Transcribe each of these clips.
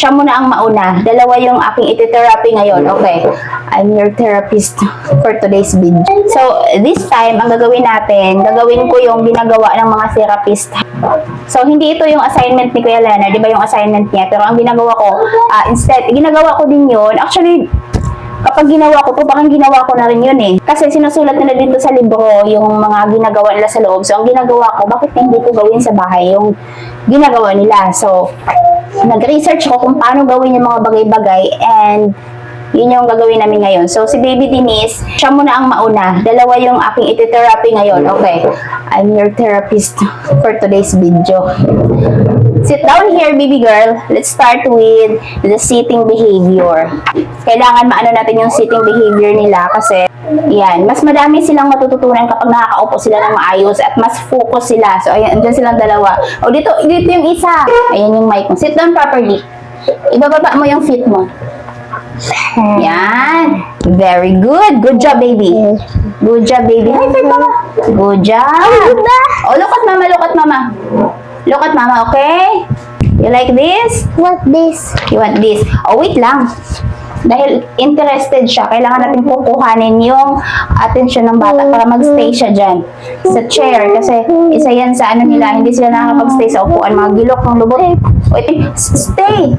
Siya muna ang mauna. Dalawa yung aking iti-therapy ngayon. Okay. I'm your therapist for today's video. So, this time, ang gagawin natin, gagawin ko yung ginagawa ng mga therapist. So, hindi ito yung assignment ni Kuya Leonard. Di ba yung assignment niya? Pero ang ginagawa ko, instead, ginagawa ko din yun. Actually, kapag ginawa ko to, parang ginawa ko na rin yun eh. Kasi sinusulat nila dito sa libro yung mga ginagawa nila sa loob. So, ang ginagawa ko, bakit hindi ko gawin sa bahay yung ginagawa nila? So, nag-research ko kung paano gawin yung mga bagay-bagay and yun yung gagawin namin ngayon. So, si Baby Denise, siya muna ang mauna. Dalawa yung aking iti-therapy ngayon. Okay. I'm your therapist for today's video. Sit down here, baby girl. Let's start with the sitting behavior. Kailangan maano natin yung sitting behavior nila kasi yan, mas madami silang matututunan kapag nakakaupo sila ng maayos at mas focus sila. So, ayan, andyan silang dalawa. O, dito yung isa. Ayan yung mic mo. Sit down properly. Ibababa mo yung feet mo. Yan. Very good. Good job, baby. Good job, baby. High five, mama. Good job. Oh, look at mama, look at mama. Look at mama, okay? You like this? What this? You want this? Oh, wait lang. Dahil interested siya, kailangan natin kukuhanin yung attention ng bata para magstay siya dyan sa chair. Kasi isa yan sa ano nila, hindi sila nakakapag-stay sa upuan. Mga gilok ng lubot. Wait, stay!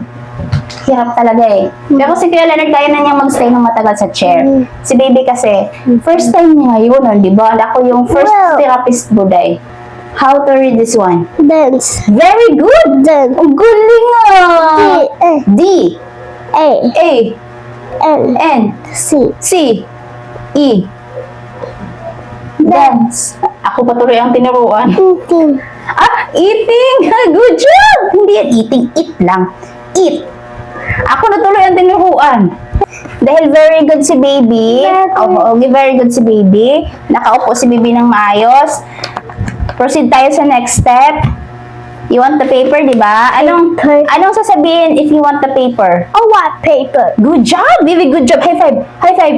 Hirap talaga eh. Pero si Kuya Leonard, kaya na niyang mag-stay ng matagal sa chair. Si Baby kasi, first time niya ngayon, di ba? Ako yung first therapist buday. How to read this one? Dance. Very good! Dance. Ang galing ah! D. A. A. L. N. C. C. E. Dance. Ako patuloy ang tinuruan. Eating. Eating! Good job! Hindi yan eating. Eat lang. Eat. Ako na tuloy ang tinuruan. Dahil very good si Baby. Very good si Baby. Nakaupo si Baby ng maayos. Proceed tayo sa next step. You want the paper, di ba? Anong sasabihin if you want the paper? Oh, what paper? Good job, Baby. Good job. High five. High five.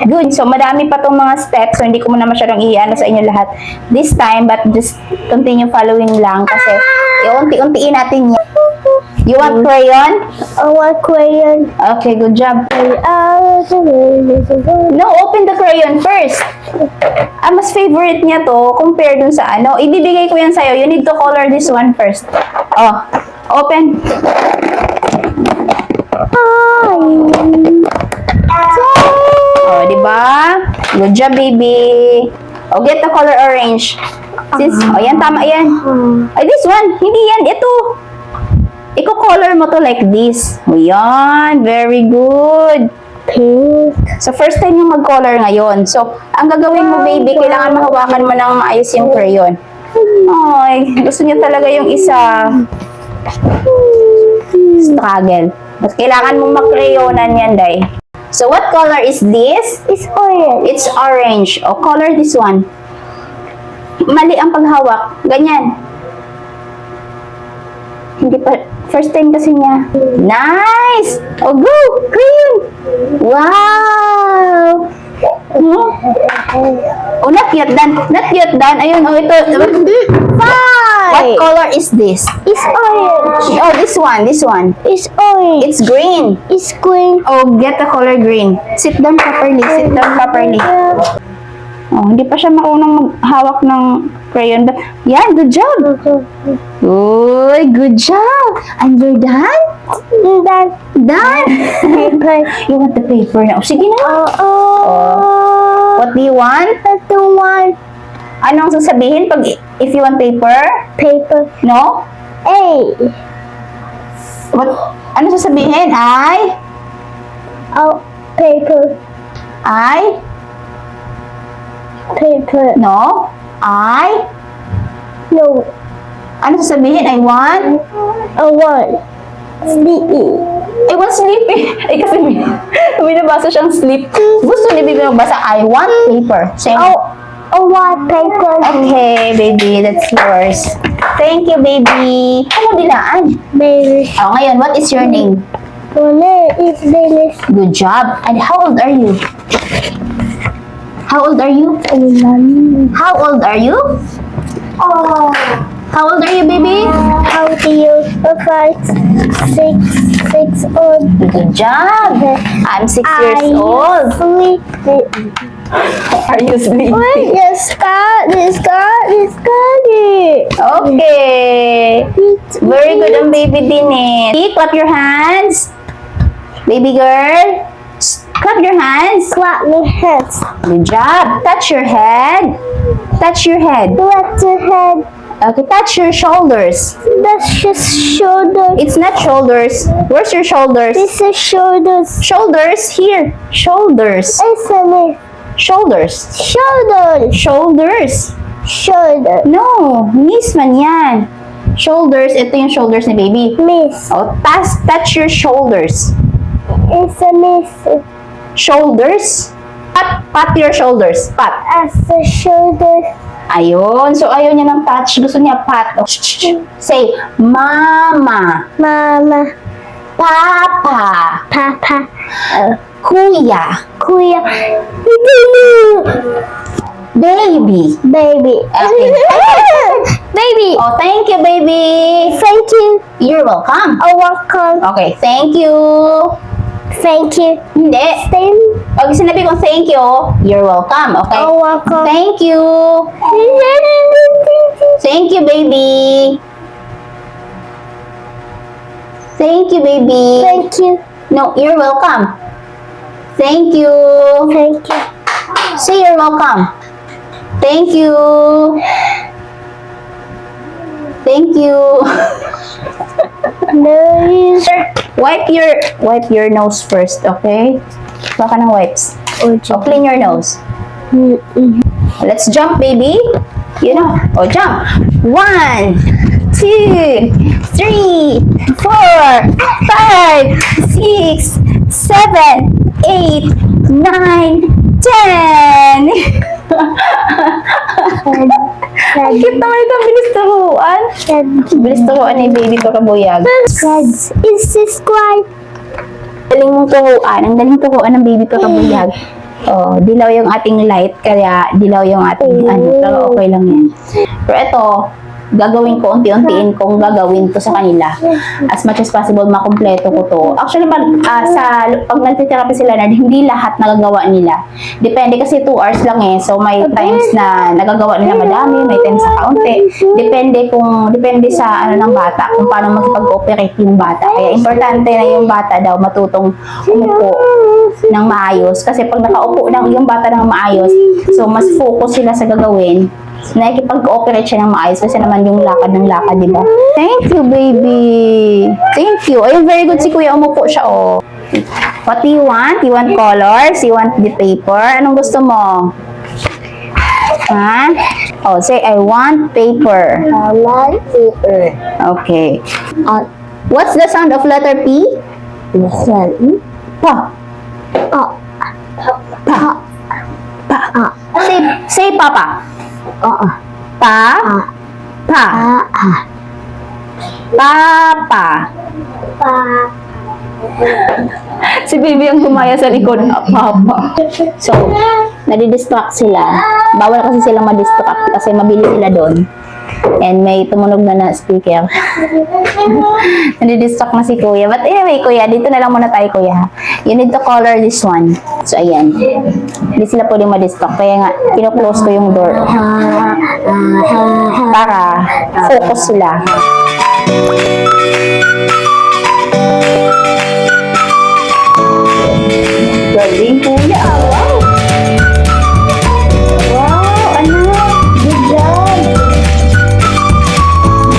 Good. So, madami pa tong mga steps. So, hindi ko muna masyadong iyan sa inyo lahat this time. But just continue following lang. Kasi, iunti-untiin natin yan. You want crayon? Oh, what crayon? Okay, good job. No, open the crayon first. Mas favorite niya to compare dun sa ano. Ibibigay ko yan sa'yo. You need to color this one first. Oh, open. Oh, di ba? Good job, Baby. Oh, get the color orange. Yan, tama yan. Ay, this one. Hindi yan. Ito. Iko-color mo to like this. O yan. Very good. Pink. So, first time yung mag-color ngayon. So, ang gagawin mo, Baby, kailangan mahawakan mo ng maayos yung crayon. Ay, gusto niya talaga yung isa. Struggle. But kailangan mong mag-crayonan yan, Day. So, what color is this? It's orange. It's orange. O, color this one. Mali ang paghawak. Ganyan. Hindi pa, first time kasi niya. Nice! Oh, go! Crayon! Wow! Oh, not yet done. Not yet done. Ayun, oh, ito. Five. What color is this? It's orange. Oh, this one. This one. It's orange. It's green. It's green. Oh, get the color green. Sit down properly. Sit down properly. Oh, hindi pa siya marunong maghawak ng crayon. But, yeah, good job. Uy, good job. And you're done? Done. Done? Paper. You want the paper now? Sige na. What do you want? I don't want Anong sasabihin pag if you want paper? paper. No? A. What? Ano sasabihin? Oh, paper. I? Paper. No? No. Ano sasabihin? I want? I want sleepy. I want sleepy. Eh kasi may nabasa siyang sleep. Gusto ni Baby magbasa, I want paper. Same. I want paper. Okay, Baby. That's yours. Thank you, Baby. Ano dilaan? Baby. Oh, ngayon, what is your name? My name is Dennis. Good job. And how old are you? How old are you? How old are you? Oh, How old are you, baby? How do you 6 old? Good job. I'm 6 years old. Sleeping. Are you sleeping? Wait, it's got it. Okay. Very good ang baby din eh. Clap your hands. Baby girl. Clap your hands. Clap my hands. Good job. Touch your head. Touch your head. What's your head? Okay, touch your shoulders. That's just shoulders. It's not shoulders. Where's your shoulders? This is shoulders. Shoulders here. Shoulders. It's a miss. Shoulders. Shoulders. Shoulders. Shoulder. No, miss man yan. Shoulders, ito yung shoulders ni baby. Miss. Oh, touch your shoulders. It's a miss. Shoulders. Pat your shoulders. Pat. As a shoulder. Ayun. So, ayaw niya ng touch. Gusto niya pat. Oh, say, mama. Mama. Papa. Papa. Kuya. Kuya. Baby. Baby. Okay. Baby. Oh, thank you, baby. Thank you. You're welcome. Oh, welcome. Okay, thank you. Thank you. Hindi. Same. Pag sinabi kong thank you, you're welcome. Okay? Oh, welcome. Thank you. Thank you, baby. Thank you, baby. Thank you. No, you're welcome. Thank you. Thank you. Say you're welcome. Thank you. Thank you. No, you. Wipe your nose first, okay? Baka ng wipes. Oh, clean your nose. Let's jump, baby. You know. Oh, jump. 1, 2, 3, 4, 5, 6, 7, 8, 9, 10. Ang cute naman ito. Bilis turuan. Bilis turuan ni baby ko kabuyag. Subscribe. Daling mong turuan. Ang daling turuan ng baby ko kabuyag. Oh, dilaw yung ating light. Kaya dilaw yung ating Pero okay lang yan. Pero ito, gagawin ko, unti-untiin kong gagawin to sa kanila. As much as possible, makumpleto ko to. Actually, pag nagtitherapy sila na, hindi lahat nagagawa nila. Depende kasi 2 hours lang eh. So, may times na nagagawa nila madami, may times sa kaunti. Depende sa ng bata, kung paano makipag-operate yung bata. Kaya importante na yung bata daw matutong umupo ng maayos. Kasi pag nakaupo yung bata ng maayos, so mas focus sila sa gagawin. Nakikipag-ooperate siya ng maayos kasi naman yung lakad ng lakad, di ba? Thank you, baby. Thank you. Ayun, very good si kuya. Umupo siya, oh. What do you want? You want colors? You want the paper? Anong gusto mo? Ha? Oh, say, I want paper. I like paper. Okay. What's the sound of letter P? Listen. Pa. Oh. Pa. Pa. Say papa. Pa. Pa. Papa. Si baby ang kumaya sa likod. Papa. So, nadidistract sila. Bawal kasi silang madistract kasi mabili sila doon. And may tumunog na speaker. Nadidistract na si kuya. But anyway, kuya, dito na lang muna tayo, kuya. You need to color this one. So, ayan. Hindi sila pwedeng madistract. Kaya nga, pino-close ko yung door. Para focus sila. Galing, kuya. Wow! Wow, anak. Good job.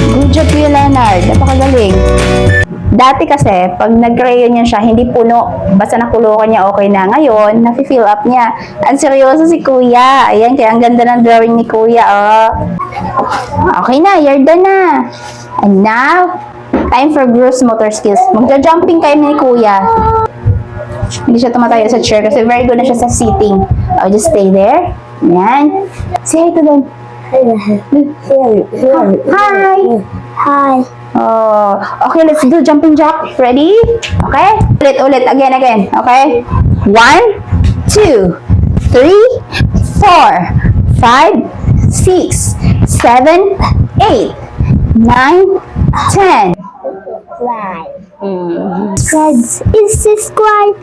Good job, Kuya Leonard. Napakagaling. Dati kasi, pag nag-crayon siya, hindi puno. Basta nakulukan niya, okay na. Ngayon, nafi-fill up niya. Ang seryoso si Kuya. Ayan, kaya ang ganda ng drawing ni Kuya, oh. Okay na, you're done na. And now, time for gross motor skills. Magja-jumping kayo ni Kuya. Hindi siya tumatayo sa chair kasi very good na siya sa sitting. I'll just stay there. Ayan. Say hi to them. Hi. Hi. Oh, okay, let's do jumping jack. Ready? Okay? Ulit. Again. Okay? 1, 2, 3, 4, 5, 6, 7, 8, 9, 10. Right. Mm. Subscribe. Is subscribe.